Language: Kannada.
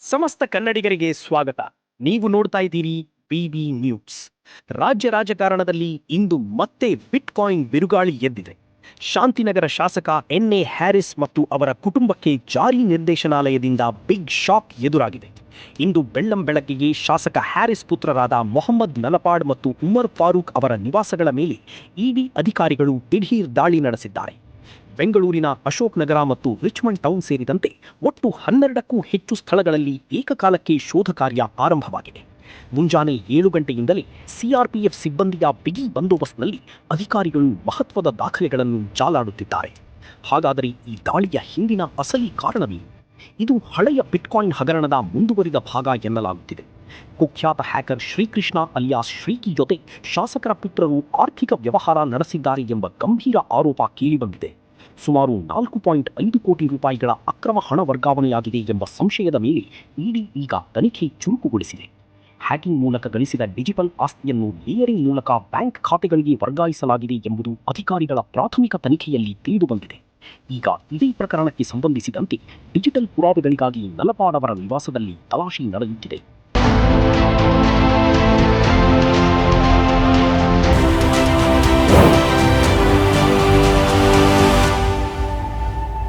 ಸಮಸ್ತ ಕನ್ನಡಿಗರಿಗೆ ಸ್ವಾಗತ. ನೀವು ನೋಡ್ತಾ ಇದ್ದೀರಿ ಬಿಬಿ ನ್ಯೂಸ್. ರಾಜ್ಯ ರಾಜಕಾರಣದಲ್ಲಿ ಇಂದು ಮತ್ತೆ ಬಿಟ್ಕಾಯಿನ್ ಬಿರುಗಾಳಿ ಎದ್ದಿದೆ. ಶಾಂತಿನಗರ ಶಾಸಕ ಎನ್.ಎ. ಹ್ಯಾರಿಸ್ ಮತ್ತು ಅವರ ಕುಟುಂಬಕ್ಕೆ ಜಾರಿ ನಿರ್ದೇಶನಾಲಯದಿಂದ ಬಿಗ್ ಶಾಕ್ ಎದುರಾಗಿದೆ. ಇಂದು ಬೆಳ್ಳಂಬೆಳಗ್ಗೆಗೆ ಶಾಸಕ ಹ್ಯಾರಿಸ್ ಪುತ್ರರಾದ ಮೊಹಮ್ಮದ್ ನಲಪಾಡ್ ಮತ್ತು ಉಮರ್ ಫಾರೂಕ್ ಅವರ ನಿವಾಸಗಳ ಮೇಲೆ ಇಡಿ ಅಧಿಕಾರಿಗಳು ದಿಢೀರ್ ದಾಳಿ ನಡೆಸಿದ್ದಾರೆ. ಬೆಂಗಳೂರಿನ ಅಶೋಕ್ ನಗರ ಮತ್ತು ರಿಚ್ಮಂಡ್ ಟೌನ್ ಸೇರಿದಂತೆ ಒಟ್ಟು 12ಕ್ಕೂ ಹೆಚ್ಚು ಸ್ಥಳಗಳಲ್ಲಿ ಏಕಕಾಲಕ್ಕೆ ಶೋಧ ಕಾರ್ಯ ಆರಂಭವಾಗಿದೆ. ಮುಂಜಾನೆ 7 ಗಂಟೆಯಿಂದಲೇ ಸಿಆರ್ಪಿಎಫ್ ಸಿಬ್ಬಂದಿಯ ಬಿಗಿ ಬಂದೋಬಸ್ತ್ನಲ್ಲಿ ಅಧಿಕಾರಿಗಳು ಮಹತ್ವದ ದಾಖಲೆಗಳನ್ನು ಜಾಲಾಡುತ್ತಿದ್ದಾರೆ. ಹಾಗಾದರೆ ಈ ದಾಳಿಯ ಹಿಂದಿನ ಅಸಲಿ ಕಾರಣವೇನು? ಇದು ಹಳೆಯ ಬಿಟ್ಕಾಯಿನ್ ಹಗರಣದ ಮುಂದುವರಿದ ಭಾಗ ಎನ್ನಲಾಗುತ್ತಿದೆ. ಕುಖ್ಯಾತ ಹ್ಯಾಕರ್ ಶ್ರೀಕೃಷ್ಣ ಅಲಿಯಾಸ್ ಶ್ರೀಕಿ ಜೊತೆ ಶಾಸಕರ ಪುತ್ರರು ಆರ್ಥಿಕ ವ್ಯವಹಾರ ನಡೆಸಿದ್ದಾರೆ ಎಂಬ ಗಂಭೀರ ಆರೋಪ ಕೇಳಿಬಂದಿದೆ. ಸುಮಾರು 4.5 ಕೋಟಿ ರೂಪಾಯಿಗಳ ಅಕ್ರಮ ಹಣ ವರ್ಗಾವಣೆಯಾಗಿದೆ ಎಂಬ ಸಂಶಯದ ಮೇಲೆ ಇಡಿ ಈಗ ತನಿಖೆ ಚುರುಕುಗೊಳಿಸಿದೆ. ಹ್ಯಾಕಿಂಗ್ ಮೂಲಕ ಗಳಿಸಿದ ಡಿಜಿಟಲ್ ಆಸ್ತಿಯನ್ನು ಲೇಯರಿಂಗ್ ಮೂಲಕ ಬ್ಯಾಂಕ್ ಖಾತೆಗಳಿಗೆ ವರ್ಗಾಯಿಸಲಾಗಿದೆ ಎಂಬುದು ಅಧಿಕಾರಿಗಳ ಪ್ರಾಥಮಿಕ ತನಿಖೆಯಲ್ಲಿ ತಿಳಿದುಬಂದಿದೆ. ಈಗ ಇದೇ ಪ್ರಕರಣಕ್ಕೆ ಸಂಬಂಧಿಸಿದಂತೆ ಡಿಜಿಟಲ್ ಪುರಾವೆಗಳಿಗಾಗಿ ನಲಪಾಡ್ ಅವರ ನಿವಾಸದಲ್ಲಿ ತಲಾಶಿ ನಡೆಯುತ್ತಿದೆ.